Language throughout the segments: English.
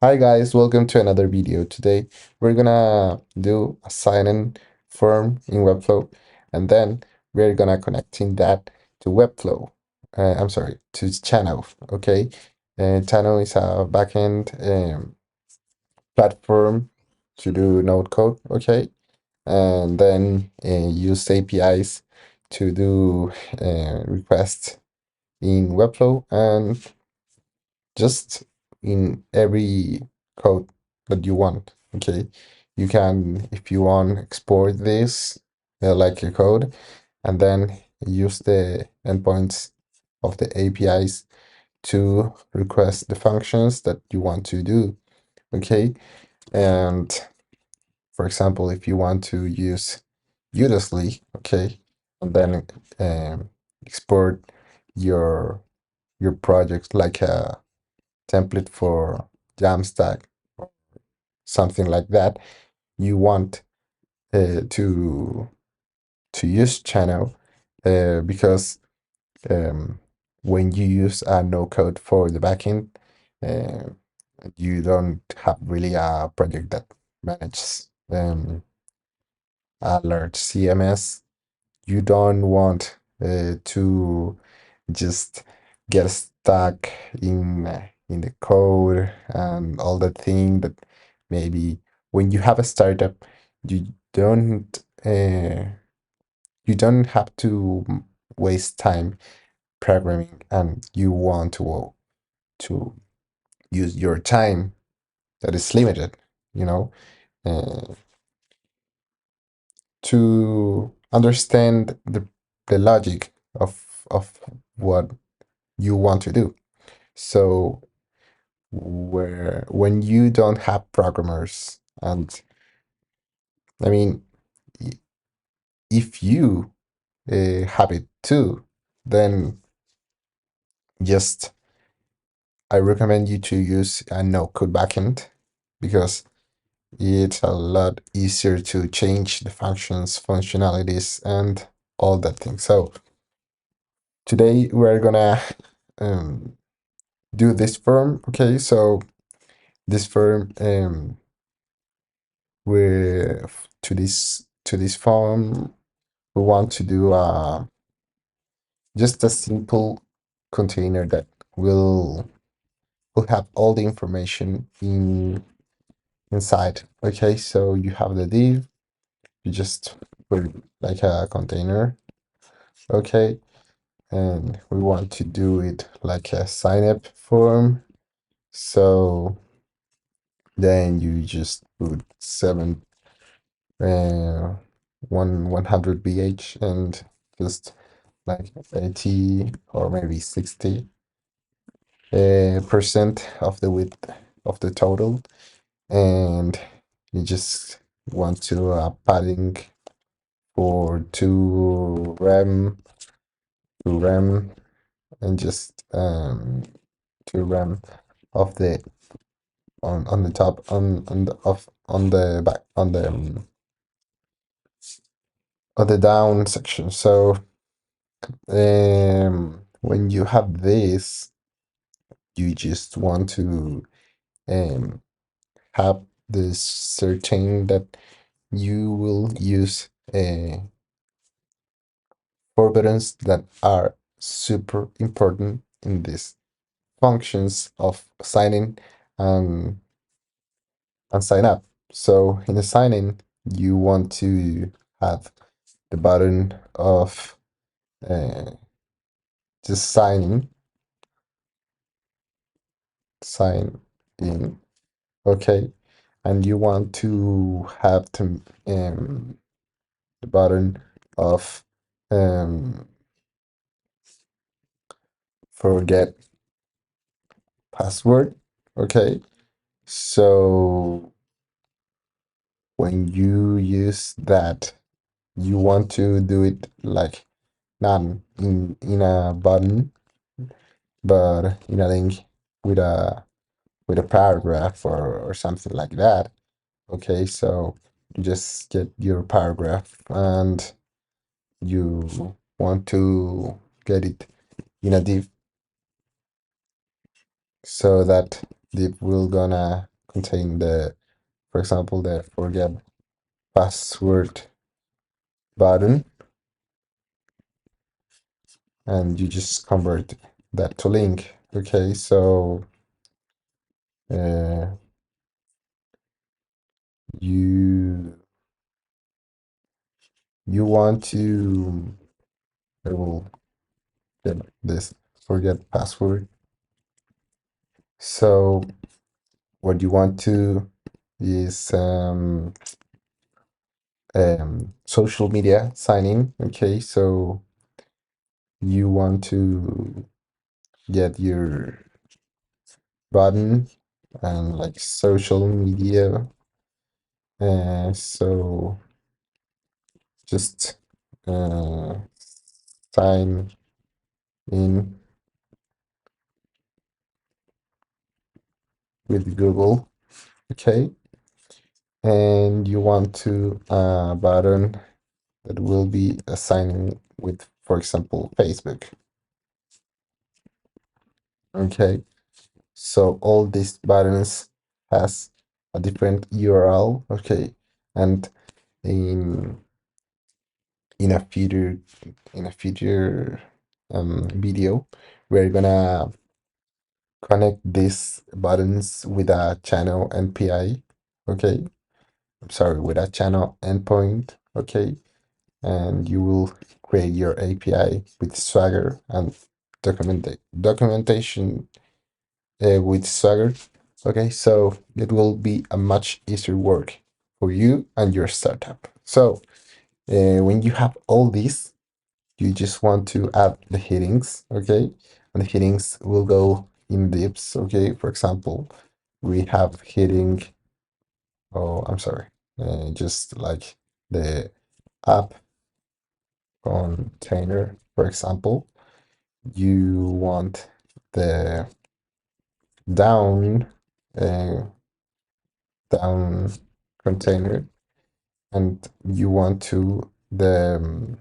Hi guys, welcome to another video. Today we're gonna do a sign-in form in Webflow, and then we're gonna connecting that to Webflow. I'm sorry, to Channel. Okay, Channel is a backend platform to do node code. Okay, and then use APIs to do requests in Webflow and just in every code that you want. Okay, you can, if you want, export this like a code, and then use the endpoints of the APIs to request the functions that you want to do. Okay, and for example, if you want to use uselessly, okay, and then um, export your project like a template for Jamstack, something like that, you want to use channel because um, when you use a no code for the backend, uh, you don't have really a project that manages a large CMS. You don't want to just get stuck in the code and all that thing that maybe when you have a startup you don't uh, you don't have to waste time programming, and you want to use your time that is limited, you know, uh, to understand the logic of what you want to do. So where when you don't have programmers, and I mean, if you have it too, then just I recommend you to use a no code backend because it's a lot easier to change the functions, functionalities, and all that thing. So today we're gonna um, do this form. Okay, so this form with to this form we want to do just a simple container that will will have all the information inside. Okay, so you have the div, you just put it like a container. Okay, and we want to do it like a sign up form. So then you just put 100 BH and just like 80 or maybe 60 percent of the width of the total, and you just want to padding for 2 rem and just 2 rem of the on the top on the of on the back on the down section. So when you have this, you just want to um have this certain that you will use four buttons that are super important in these functions of signing and sign up. So in the sign in, you want to have the button of uh, just sign in, okay, and you want to have the button of um, forget password, okay. So when you use that, you want to do it like not in a button, but in a link with a paragraph or something like that. Okay, so you just get your paragraph and you want to get it in a div, so that div will gonna contain the, for example, the forget password button, and you just convert that to link. Okay, so uh, you you want to, I will get this forget password. So what you want to is social media signing. Okay, so you want to get your button and like social media. So just uh, sign in with Google. Okay, and you want to button that will be assigning with, for example, Facebook. Okay, so all these buttons has a different URL. Okay, and in in a future in a future video, we're gonna connect these buttons with a channel NPI. Okay, I'm sorry, with a channel endpoint. Okay, and you will create your API with Swagger and documentation with Swagger. Okay, so it will be a much easier work for you and your startup. So when you have all these, you just want to add the headings. Okay, and the headings will go in dips. Okay, for example, we have heading. Oh, I'm sorry, just like the app container, for example, you want the down uh, down container, and you want to the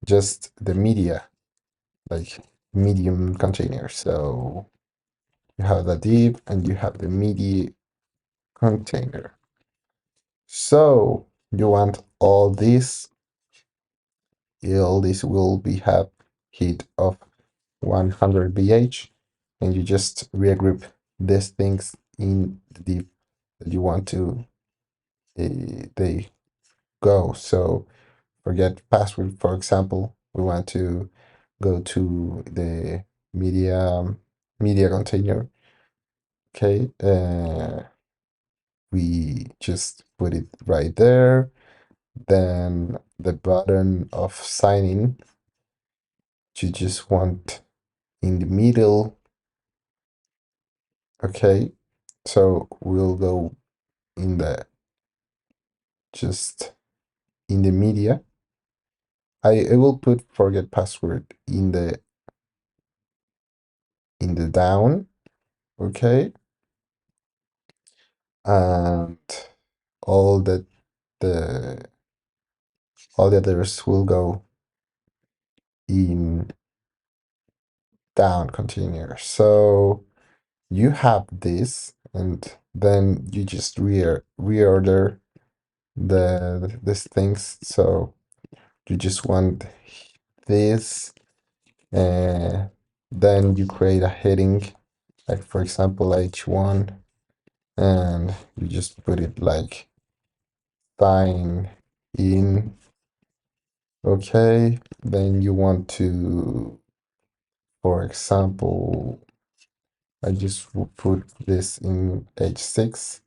just the media, like medium container. So you have the div and you have the media container. So you want all this will be have heat of 100 bh, and you just regroup these things in the div that you want to they go. So forget password, for example, we want to go to the media container. Okay, we just put it right there. Then the button of signing, you just want in the middle. Okay, so we'll go in the just in the media. I will put forget password in the down. Okay, and all the all the others will go in down container. So you have this, and then you just reorder these things. So you just want this, and then you create a heading, like for example H1, and you just put it like sign in. Okay, then you want to, for example, I just will put this in H6,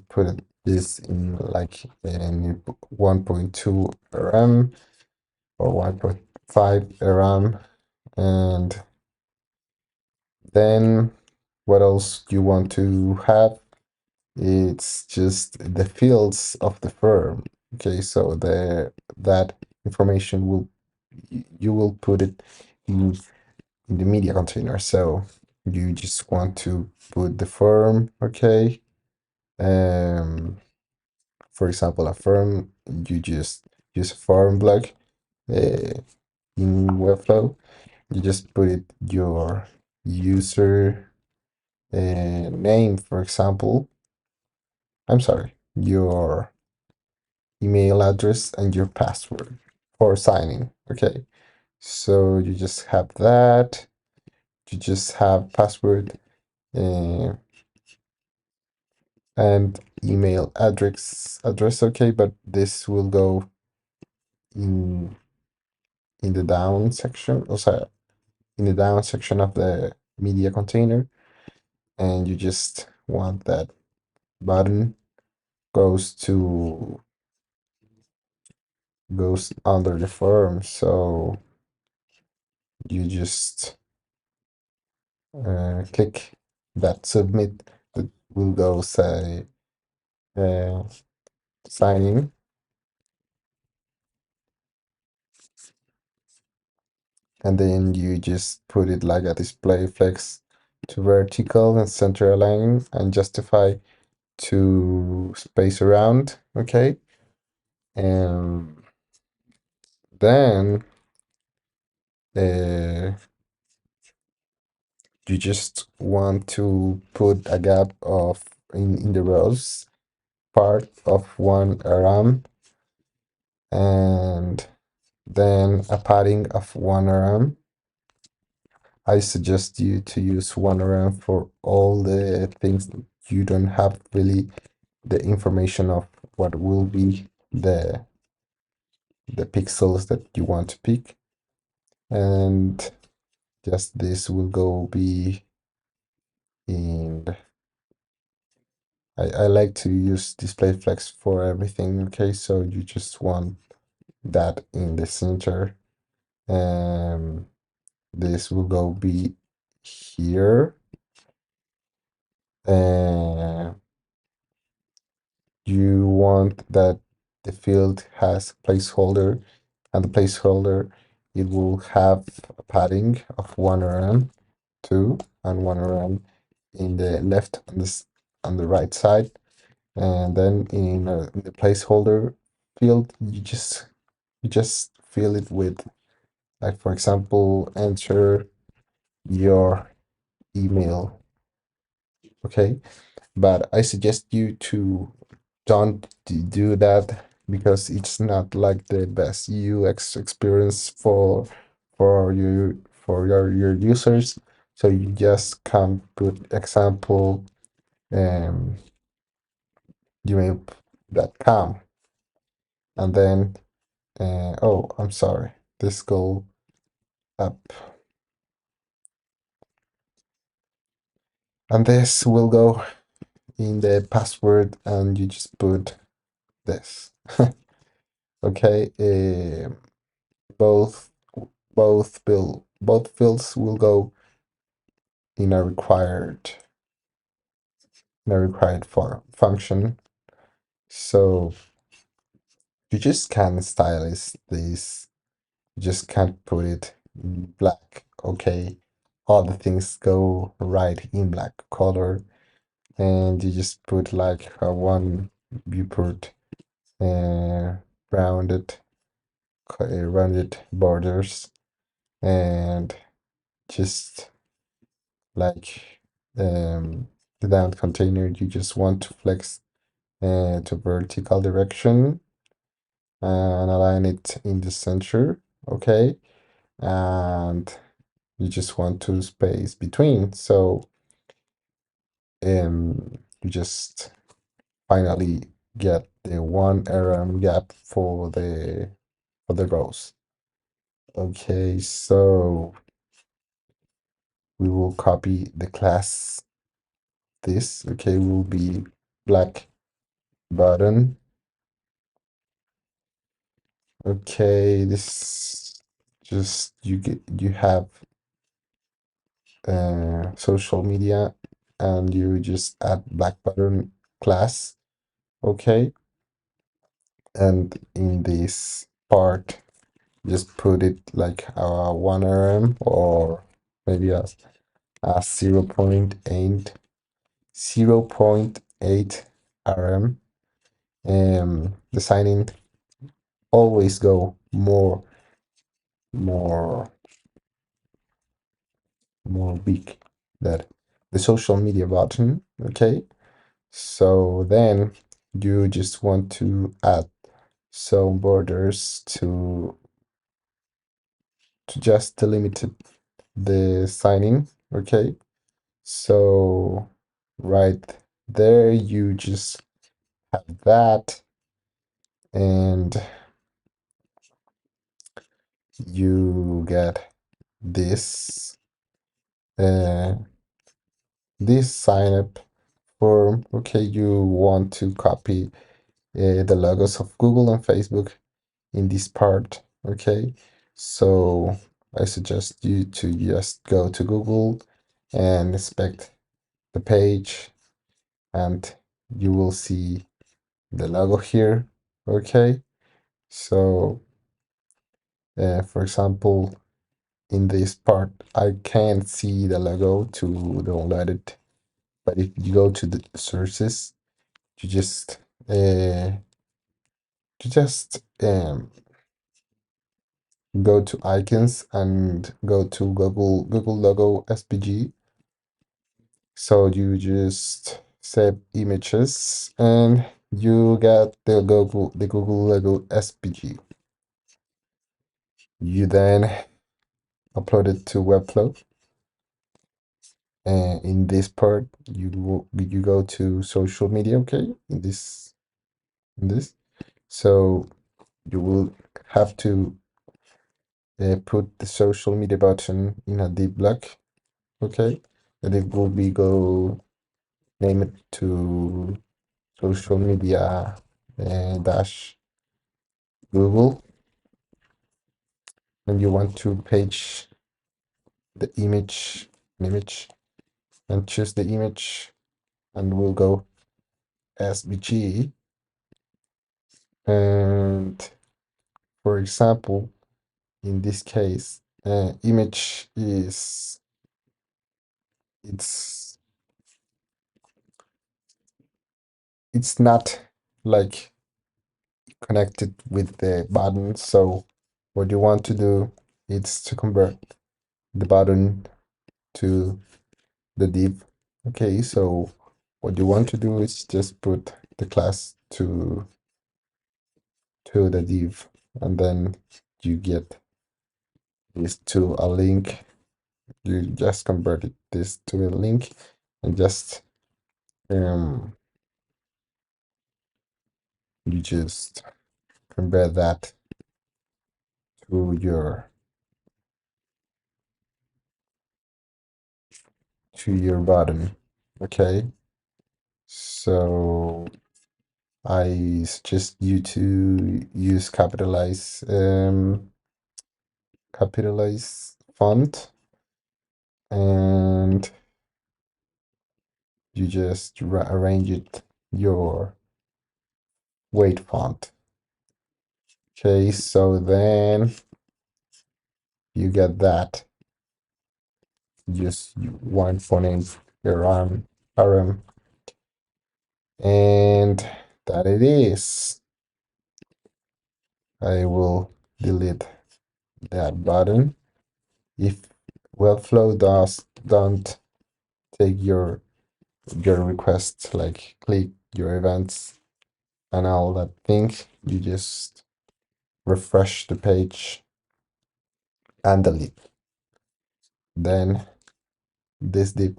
put this in like in 1.2 RAM or 1.5 RAM, and then what else you want to have? It's just the fields of the firm. Okay, so that information will you will put it in the media container. So you just want to put the firm. Okay, um, for example, a firm, you just use a form block in Webflow. You just put it your user name, for example. I'm sorry, your email address and your password for signing. Okay, so you just have that. You just have password uh, and email address. Okay, but this will go in in the down section, also in the down section of the media container, and you just want that button goes to goes under the form. So you just click that submit, that will go say uh, sign in, and then you just put it like a display flex to vertical and center align and justify to space around. Okay, and then uh, you just want to put a gap of in the rows part of one RAM, and then a padding of one RAM. I suggest you to use one RAM for all the things that you don't have really the information of what will be the pixels that you want to pick, and just this will go be in. I like to use display flex for everything. Okay, so you just want that in the center. This will go be here. Uh, you want that the field has placeholder, and the placeholder, it will have a padding of 1 rm, 2 and 1 rm in the left and on the right side. And then in the placeholder field, you just fill it with, like, for example, enter your email. Okay, but I suggest you to don't do that, because it's not like the best UX experience for your users. So you just can put example um gmail.com, and then oh, I'm sorry, this go up, and this will go in the password, and you just put this. Okay, both both fields will go in a required function. So you just can't stylize this. You just can't put it in black. Okay, all the things go right in black color, and you just put like a one viewport uh, rounded rounded borders, and just like the down container, you just want to flex to vertical direction and align it in the center. Okay, and you just want to space between, so you just finally get the 1 rm gap for the rows. Okay, so we will copy the class. This, okay, will be black button. Okay, this just you have social media, and you just add black button class. Okay, and in this part, just put it like 1 rm, or maybe a 0.8 rm. The signing always go more more big that the social media button. Okay, so then you just want to add some borders to just delimit the signing. Okay, so right there you just have that, and you get this uh, this sign up form. Okay, you want to copy the logos of Google and Facebook in this part. Okay, so I suggest you to just go to Google and inspect the page, and you will see the logo here. Okay, so for example, in this part, I can't see the logo to download it, but if you go to the sources, you just uh, go to icons and go to Google logo SPG. So you just save images and you get the Google logo SPG. You then upload it to Webflow. And in this part, you go to social media. Okay, in this, so you will have to put the social media button in a deep block. Okay, and it will be go name it to social media dash Google, and you want to page the image and choose the image, and we'll go SVG. And for example, in this case, image is it's it's not like connected with the button. So what you want to do is to convert the button to the div. Okay, so what you want to do is just put the class to the div, and then you get this to a link. You just convert this to a link and just um you just convert that to your button. Okay, so I suggest you to use capitalize font, and you just arrange it your weight font. Okay, so then you get that. Just one font RM, and that it is. I will delete that button. If Webflow don't take your request, like click your events and all that thing, you just refresh the page and delete. Then this div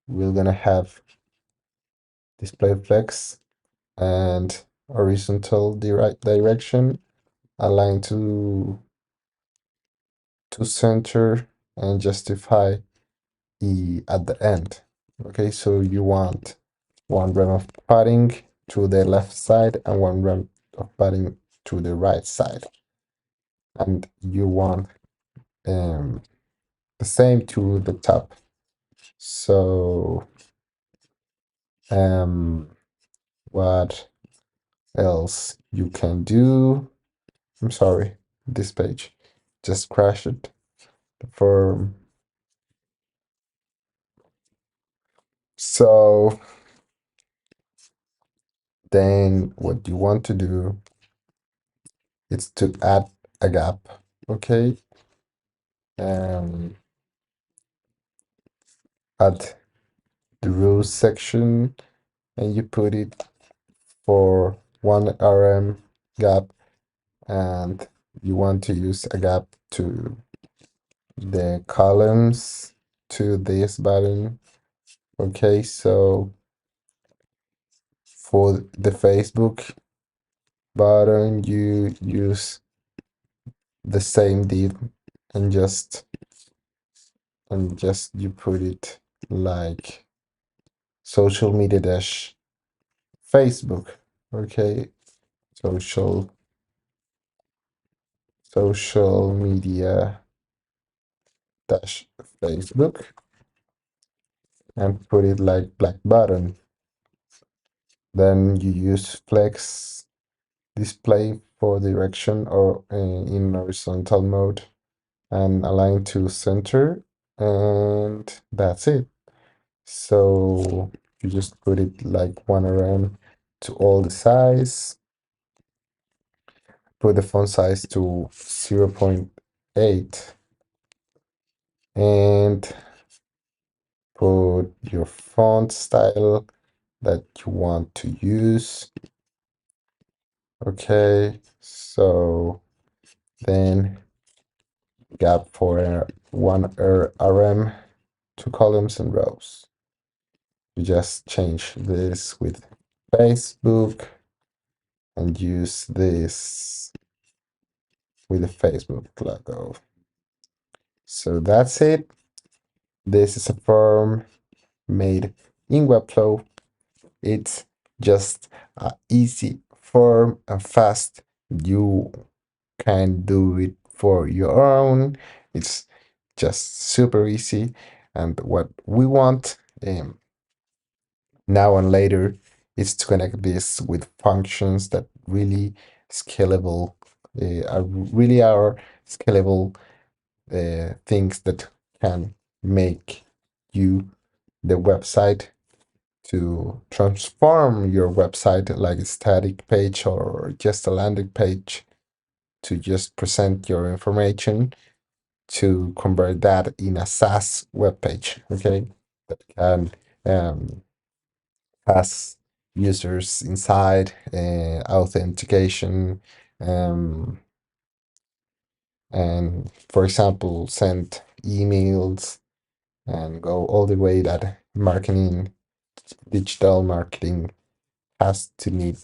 we're gonna have display flex and horizontal direction aligned to center and justify at the end. Okay, so you want one rem of padding to the left side and one rem of padding to the right side, and you want the same to the top. So what else you can do? I'm sorry, this page just crashed it. For so then what you want to do is to add a gap. Okay, um add the rules section and you put it for 1 RM gap, and you want to use a gap to the columns to this button. Okay, so for the Facebook button, you use the same div and just you put it like social media dash Facebook. Okay, social media dash Facebook, and put it like black button. Then you use flex display for direction or in horizontal mode and align to center, and that's it. So you just put it like 1 RM to all the size, put the font size to 0.8, and put your font style that you want to use. Okay, so then gap for 1 RM, 2 columns and rows. You just change this with Facebook and use this with the Facebook logo. So that's it. This is a form made in Webflow. It's just a easy form and fast. You can do it for your own. It's just super easy. And what we want now and later is to connect this with functions that really scalable, are scalable things that can make you the website to transform your website like a static page or just a landing page to just present your information to convert that in a SaaS web page, okay, that can has users inside, authentication, um, and for example, send emails and go all the way that marketing, digital marketing has to need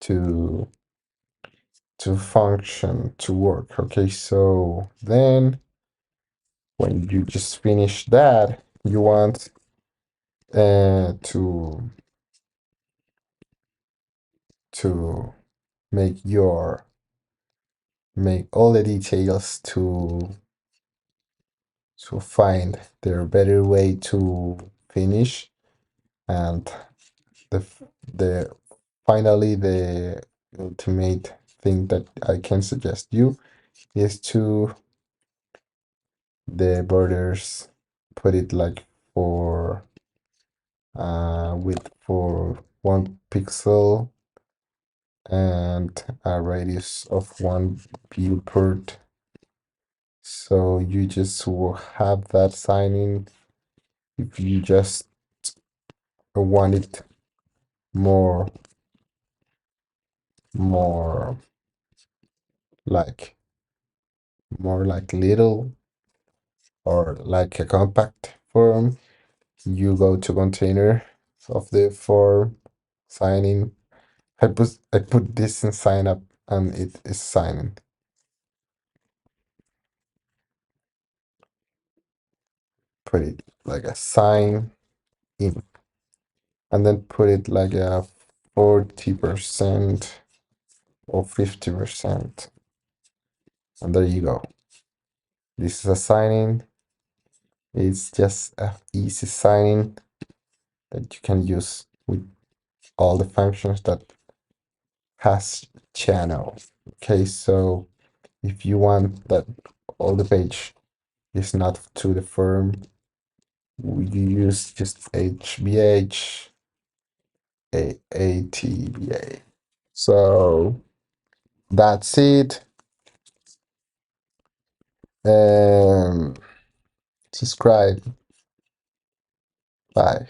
to function to work. Okay, so then when you just finish that, you want to to make your make all the details to find their better way to finish, and the finally the ultimate thing that I can suggest you is to the borders, put it like for width for 1 pixel and a radius of 1 viewport. So you just will have that signing. If you just want it more more like little or like a compact form, you go to container of the form signing. I put this in sign up and it is signing. Put it like a sign in, and then put it like a 40% or 50%, and there you go. This is a signing. It's just a easy signing that you can use with all the functions that has channel. Okay, so if you want that all the page is not to the firm, you use just HBH, ATBA. So that's it. Subscribe. Bye.